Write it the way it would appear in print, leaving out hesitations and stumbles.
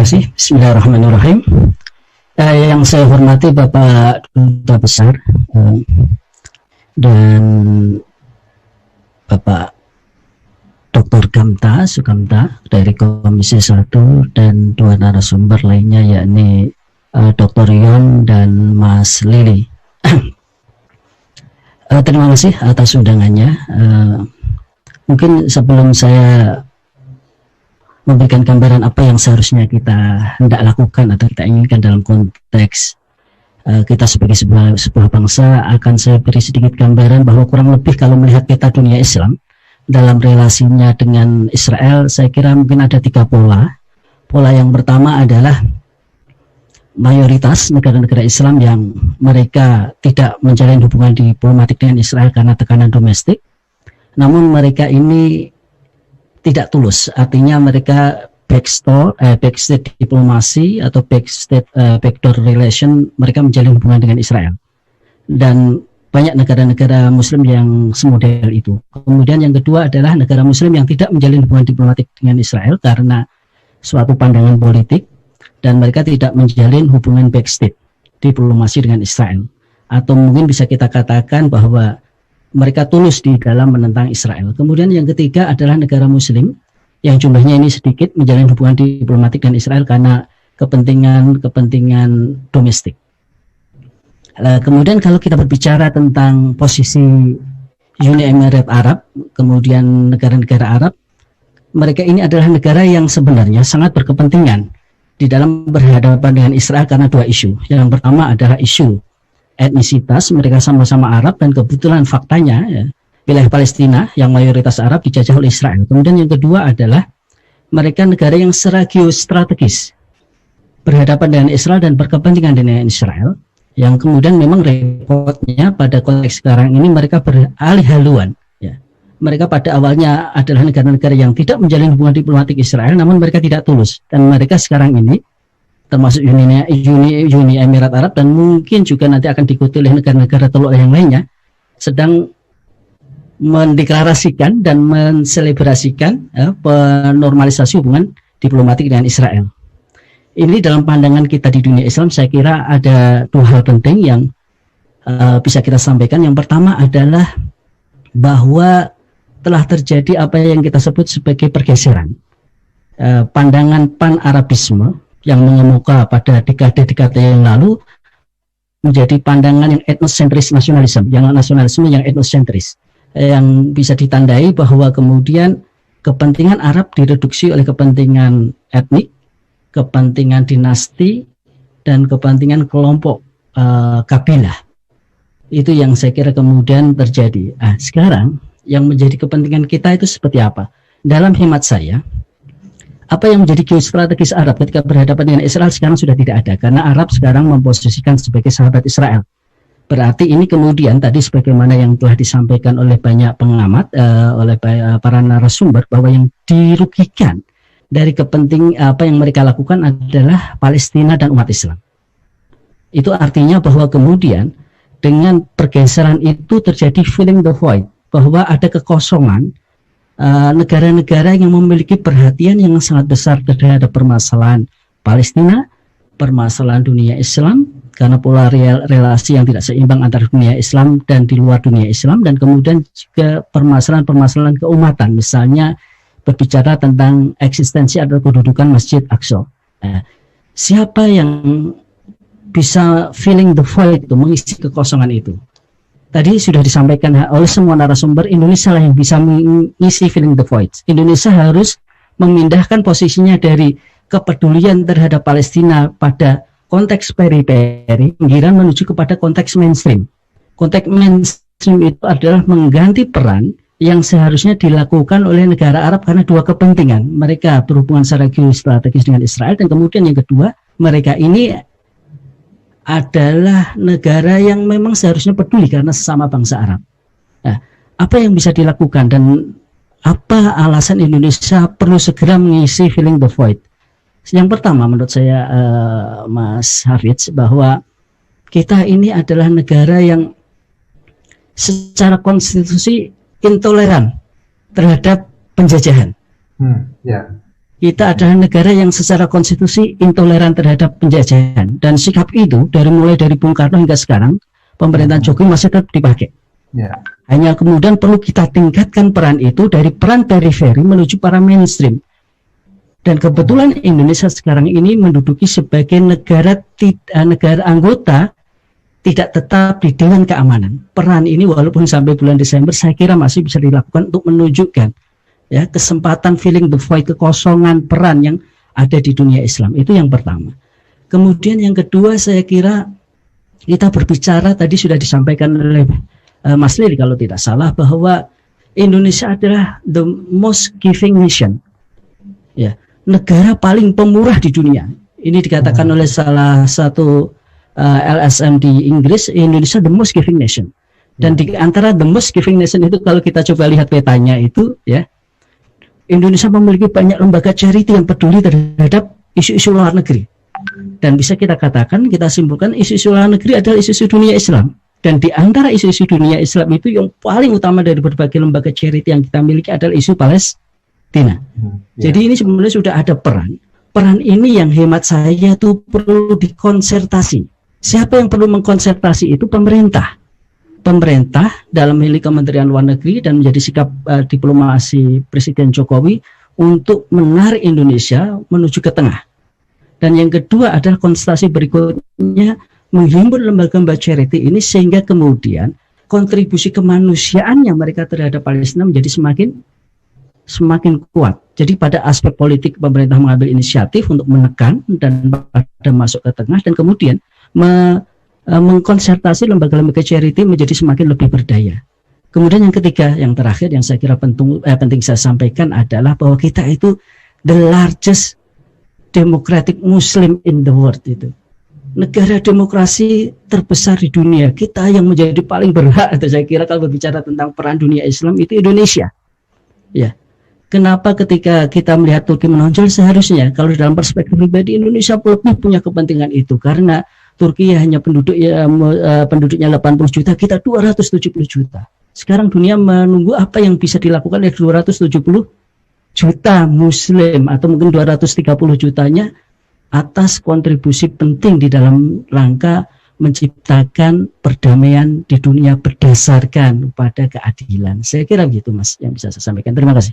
kasih. Bismillahirrahmanirrahim. Yang saya hormati Bapak Duta Besar dan Bapak Dr. Gamta Sukamta dari Komisi 1 dan dua narasumber lainnya, yakni Dr. Yon dan Mas Lili. Terima kasih atas undangannya. Mungkin sebelum saya memberikan gambaran apa yang seharusnya kita hendak lakukan atau kita inginkan dalam konteks kita sebagai sebuah bangsa, akan saya beri sedikit gambaran bahwa kurang lebih kalau melihat peta dunia Islam dalam relasinya dengan Israel, saya kira mungkin ada 3 pola. Pola yang pertama adalah mayoritas negara-negara Islam yang mereka tidak menjalin hubungan diplomatik dengan Israel karena tekanan domestik, namun mereka ini tidak tulus, artinya mereka backstage diplomasi atau backdoor relation, mereka menjalin hubungan dengan Israel. Dan banyak negara-negara Muslim yang semodel itu. Kemudian yang kedua adalah negara Muslim yang tidak menjalin hubungan diplomatik dengan Israel karena suatu pandangan politik, dan mereka tidak menjalin hubungan backstage diplomasi dengan Israel. Atau mungkin bisa kita katakan bahwa mereka tulus di dalam menentang Israel. Kemudian yang ketiga adalah negara Muslim yang jumlahnya ini sedikit menjalin hubungan diplomatik dengan Israel karena kepentingan domestik. Kemudian kalau kita berbicara tentang posisi Uni Emirat Arab, kemudian negara-negara Arab, mereka ini adalah negara yang sebenarnya sangat berkepentingan di dalam berhadapan dengan Israel karena 2 isu. Yang pertama adalah isu etnisitas, mereka sama-sama Arab, dan kebetulan faktanya wilayah Palestina yang mayoritas Arab dijajah oleh Israel. Kemudian yang kedua adalah mereka negara yang secara geostrategis berhadapan dengan Israel dan berkepentingan dengan Israel, yang kemudian memang repotnya pada konteks sekarang ini mereka beralih haluan. Mereka pada awalnya adalah negara-negara yang tidak menjalin hubungan diplomatik Israel, namun mereka tidak tulus, dan mereka sekarang ini termasuk Uni Emirat Arab dan mungkin juga nanti akan diikuti oleh negara-negara teluk yang lainnya, sedang mendeklarasikan dan menselebrasikan penormalisasi hubungan diplomatik dengan Israel. Ini dalam pandangan kita di dunia Islam, saya kira ada 2 hal penting yang bisa kita sampaikan. Yang pertama adalah bahwa telah terjadi apa yang kita sebut sebagai pergeseran pandangan pan-Arabisme yang mengemuka pada dekade-dekade yang lalu menjadi pandangan yang etnosentris nasionalisme, yang nasionalisme yang etnosentris, yang bisa ditandai bahwa kemudian kepentingan Arab direduksi oleh kepentingan etnik, kepentingan dinasti, dan kepentingan kelompok kabilah. Itu yang saya kira kemudian terjadi. Sekarang yang menjadi kepentingan kita itu seperti apa? Dalam hemat saya, apa yang menjadi geostrategis Arab ketika berhadapan dengan Israel sekarang sudah tidak ada, karena Arab sekarang memposisikan sebagai sahabat Israel. Berarti ini kemudian tadi sebagaimana yang telah disampaikan oleh banyak pengamat, oleh para narasumber, bahwa yang dirugikan dari apa yang mereka lakukan adalah Palestina dan umat Islam. Itu artinya bahwa kemudian dengan pergeseran itu terjadi filling the void, bahwa ada kekosongan negara-negara yang memiliki perhatian yang sangat besar terhadap permasalahan Palestina, permasalahan dunia Islam, karena pola relasi yang tidak seimbang antara dunia Islam dan di luar dunia Islam, dan kemudian juga permasalahan-permasalahan keumatan, misalnya berbicara tentang eksistensi atau kedudukan Masjid Aqsa. Siapa yang bisa filling the void itu, mengisi kekosongan itu? Tadi sudah disampaikan oleh semua narasumber, Indonesia lah yang bisa mengisi filling the void. Indonesia harus memindahkan posisinya dari kepedulian terhadap Palestina pada konteks periferi, pinggiran, menuju kepada konteks mainstream. Konteks mainstream itu adalah mengganti peran yang seharusnya dilakukan oleh negara Arab karena 2 kepentingan. Mereka berhubungan secara geostrategis dengan Israel, dan kemudian yang kedua, mereka ini adalah negara yang memang seharusnya peduli karena sesama bangsa Arab. Apa yang bisa dilakukan dan apa alasan Indonesia perlu segera mengisi filling the void? Yang pertama menurut saya, Mas Hafidz, bahwa kita ini adalah negara yang secara konstitusi intoleran terhadap penjajahan. Kita adalah negara yang secara konstitusi intoleran terhadap penjajahan, dan sikap itu mulai dari Bung Karno hingga sekarang pemerintahan Jokowi masih tetap dipakai. Hanya kemudian perlu kita tingkatkan peran itu dari peran periferi menuju para mainstream. Dan kebetulan Indonesia sekarang ini menduduki sebagai negara anggota tidak tetap di Dewan Keamanan. Peran ini walaupun sampai bulan Desember saya kira masih bisa dilakukan untuk menunjukkan ya kesempatan filling the void, kekosongan peran yang ada di dunia Islam. Itu yang pertama. Kemudian yang kedua, saya kira kita berbicara, tadi sudah disampaikan oleh Mas Lili kalau tidak salah, bahwa Indonesia adalah the most giving nation, ya, negara paling pemurah di dunia. Ini dikatakan oleh salah satu LSM di Inggris, Indonesia the most giving nation. Dan di antara the most giving nation itu, kalau kita coba lihat petanya itu, ya, Indonesia memiliki banyak lembaga charity yang peduli terhadap isu-isu luar negeri. Dan bisa kita katakan, kita simpulkan isu-isu luar negeri adalah isu-isu dunia Islam. Dan di antara isu-isu dunia Islam itu yang paling utama dari berbagai lembaga charity yang kita miliki adalah isu Palestina. Jadi ini sebenarnya sudah ada peran. Peran ini yang hemat saya itu perlu dikonsertasi. Siapa yang perlu mengkonsertasi itu? Pemerintah. Pemerintah dalam milik Kementerian Luar Negeri, dan menjadi sikap diplomasi Presiden Jokowi untuk menarik Indonesia menuju ke tengah. Dan yang kedua adalah konsentrasi berikutnya, menghimpun lembaga-lembaga charity ini sehingga kemudian kontribusi kemanusiaan yang mereka terhadap Palestina menjadi semakin kuat. Jadi pada aspek politik pemerintah mengambil inisiatif untuk menekan dan pada masuk ke tengah, dan kemudian mengkonsertasi lembaga-lembaga charity menjadi semakin lebih berdaya. Kemudian yang ketiga, yang terakhir yang saya kira penting saya sampaikan adalah bahwa kita itu the largest democratic Muslim in the world. Itu negara demokrasi terbesar di dunia. Kita yang menjadi paling berhak, atau saya kira kalau berbicara tentang peran dunia Islam itu Indonesia. Ya, kenapa ketika kita melihat Turki menonjol, seharusnya kalau dalam perspektif pribadi Indonesia lebih punya kepentingan itu, karena Turki hanya penduduknya 80 juta, kita 270 juta. Sekarang dunia menunggu apa yang bisa dilakukan oleh 270 juta Muslim, atau mungkin 230 jutanya, atas kontribusi penting di dalam rangka menciptakan perdamaian di dunia berdasarkan pada keadilan. Saya kira begitu, Mas, yang bisa saya sampaikan. Terima kasih.